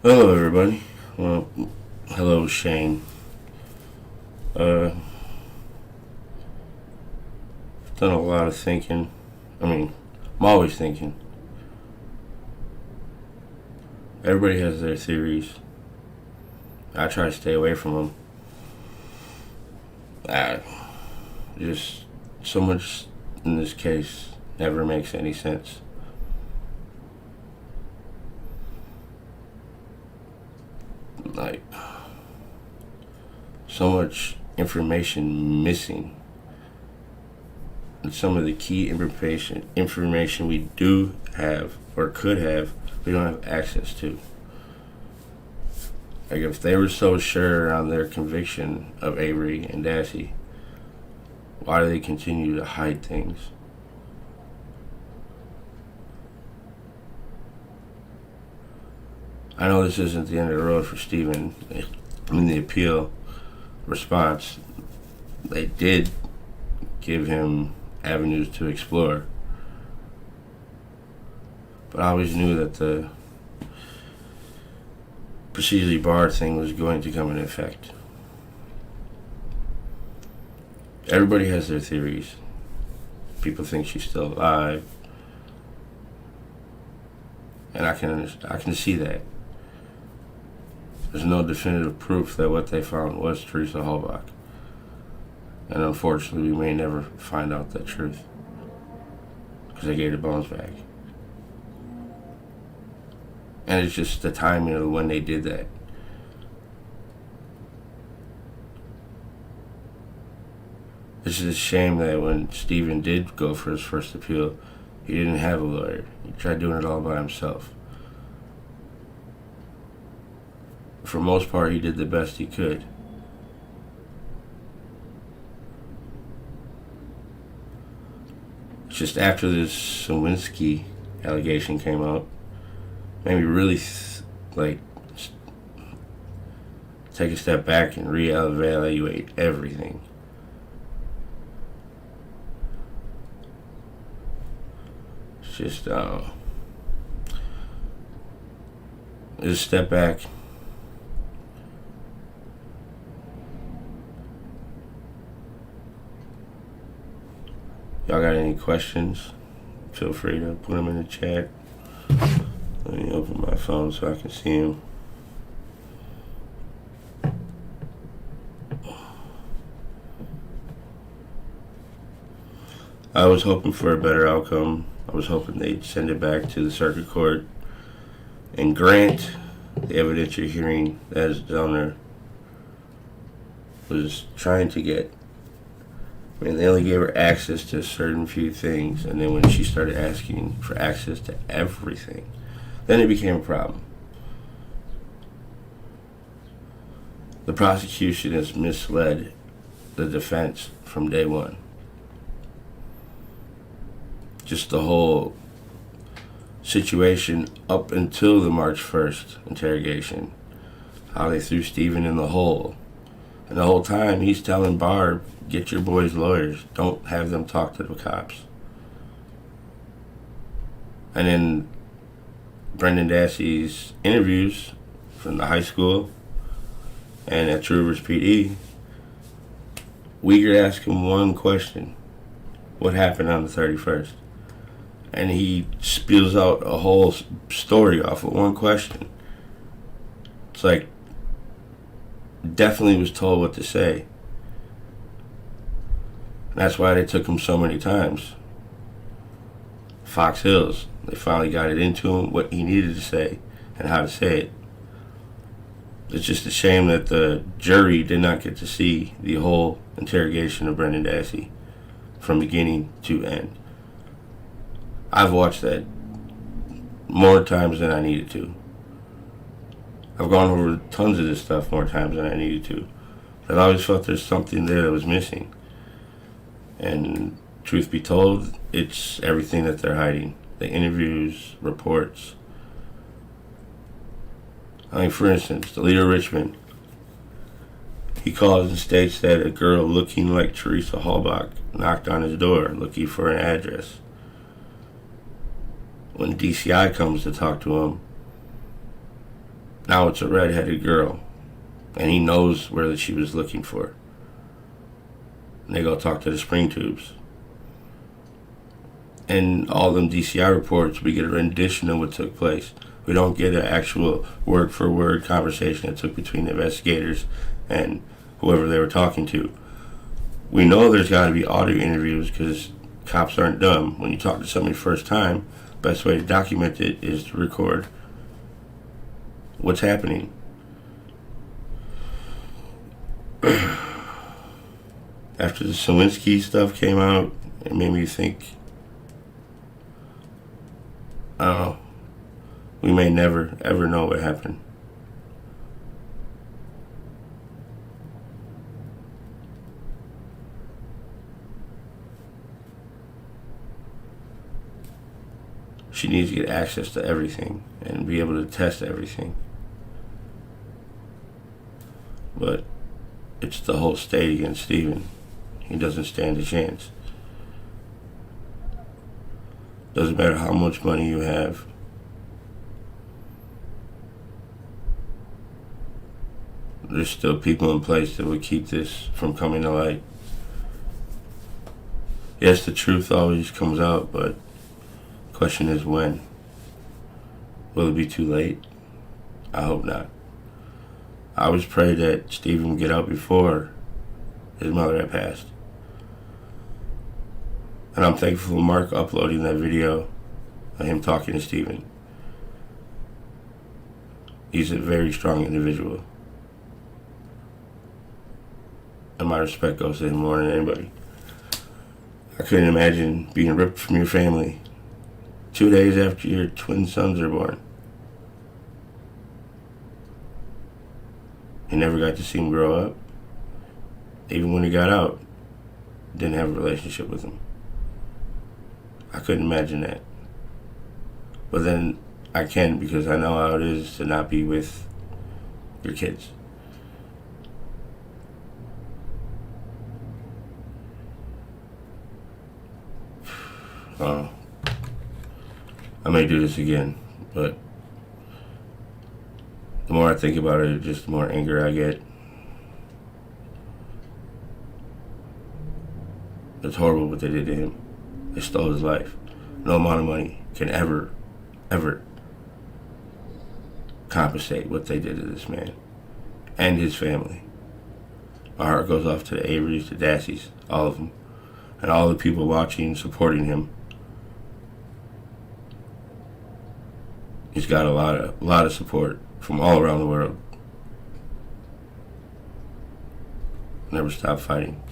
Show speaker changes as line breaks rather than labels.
Hello, everybody. Well, hello, Shane. Uh, done a lot of thinking. I'm always thinking. Everybody has their theories. I try to stay away from them. Just so much in this case never makes any sense. Like, so much information missing. And some of the key information we do have or could have, we don't have access to. Like, if they were so sure on their conviction of Avery and Dassey, why do they continue to hide things? I know this isn't the end of the road for Stephen. In the appeal response, they did give him avenues to explore. But I always knew that the procedurally barred thing was going to come into effect. Everybody has their theories. People think she's still alive, and I can see that. There's no definitive proof that what they found was Teresa Halbach, and unfortunately, we may never find out that truth because they gave the bones back. And it's just the timing of when they did that. It's just a shame that when Stephen did go for his first appeal, he didn't have a lawyer. He tried doing it all by himself. For the most part, he did the best he could. It's just after this Sawinski allegation came out, made me really take a step back and reevaluate everything. It's just step back. Y'all got any questions? Feel free to put them in the chat. Let me open my phone so I can see them. I was hoping for a better outcome. I was hoping they'd send it back to the circuit court and grant the evidentiary hearing that his donor was trying to get. They only gave her access to a certain few things, and then when she started asking for access to everything, then it became a problem. The prosecution has misled the defense from day one. Just the whole situation up until the March 1st interrogation, how they threw Stephen in the hole. And the whole time he's telling Barb, get your boys lawyers, don't have them talk to the cops. And then Brendan Dassey's interviews from the high school and at True Rivers PD, Uyghur asked him one question: what happened on the 31st? And he spills out a whole story off of one question. It's like, definitely was told what to say. And that's why they took him so many times. Fox Hills, they finally got it into him, what he needed to say and how to say it. It's just a shame that the jury did not get to see the whole interrogation of Brendan Dassey from beginning to end. I've watched that more times than I needed to. I've gone over tons of this stuff more times than I needed to. But I always felt there's something there that was missing. And truth be told, it's everything that they're hiding. The interviews, reports. For instance, the leader of Richmond, he calls and states that a girl looking like Teresa Halbach knocked on his door looking for an address. When DCI comes to talk to him, Now it's a redheaded girl, and he knows where she was looking for. And they go talk to the spring tubes. And all them DCI reports, we get a rendition of what took place. We don't get an actual word-for-word conversation that took between the investigators and whoever they were talking to. We know there's got to be audio interviews because cops aren't dumb. When you talk to somebody first time, best way to document it is to record what's happening. After the Sawinski stuff came out, it made me think, I don't know, we may never, ever know what happened. She needs to get access to everything and be able to test everything. But it's the whole state against Steven. He doesn't stand a chance. Doesn't matter how much money you have. There's still people in place that would keep this from coming to light. Yes, the truth always comes out, but the question is when. Will it be too late? I hope not. I always pray that Steven would get out before his mother had passed. And I'm thankful for Mark uploading that video of him talking to Steven. He's a very strong individual. And my respect goes to him more than anybody. I couldn't imagine being ripped from your family 2 days after your twin sons are born. You never got to see him grow up. Even when he got out, didn't have a relationship with him. I couldn't imagine that. But then I can, because I know how it is to not be with your kids. I may do this again, but the more I think about it, just the more anger I get. It's horrible what they did to him. They stole his life. No amount of money can ever compensate what they did to this man and his family. My heart goes off to the Averys, the Dasseys, all of them, and all the people watching, supporting him. He's got a lot of support from all around the world. Never stop fighting.